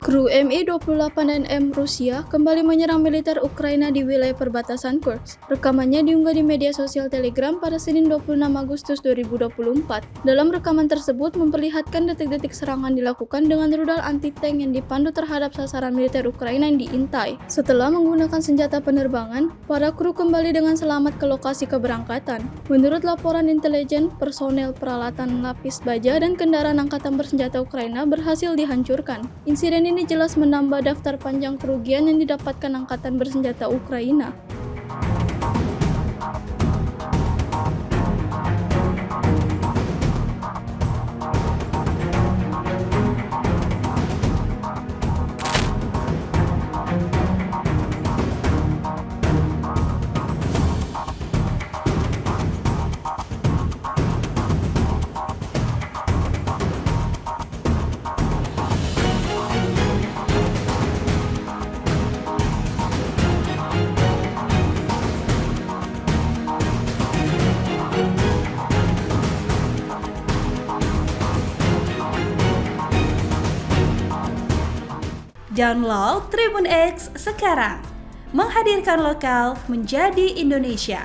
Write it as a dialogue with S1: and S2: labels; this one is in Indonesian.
S1: Kru Mi-28NM Rusia kembali menyerang militer Ukraina di wilayah perbatasan Kursk. Rekamannya diunggah di media sosial Telegram pada Senin 26 Agustus 2024. Dalam rekaman tersebut memperlihatkan detik-detik serangan dilakukan dengan rudal anti-tank yang dipandu terhadap sasaran militer Ukraina yang diintai. Setelah menggunakan senjata penerbangan, para kru kembali dengan selamat ke lokasi keberangkatan. Menurut laporan intelijen, personel, peralatan lapis baja, dan kendaraan angkatan bersenjata Ukraina berhasil dihancurkan. Insiden ini jelas menambah daftar panjang kerugian yang didapatkan angkatan bersenjata Ukraina.
S2: Download Tribun X sekarang, menghadirkan lokal menjadi Indonesia.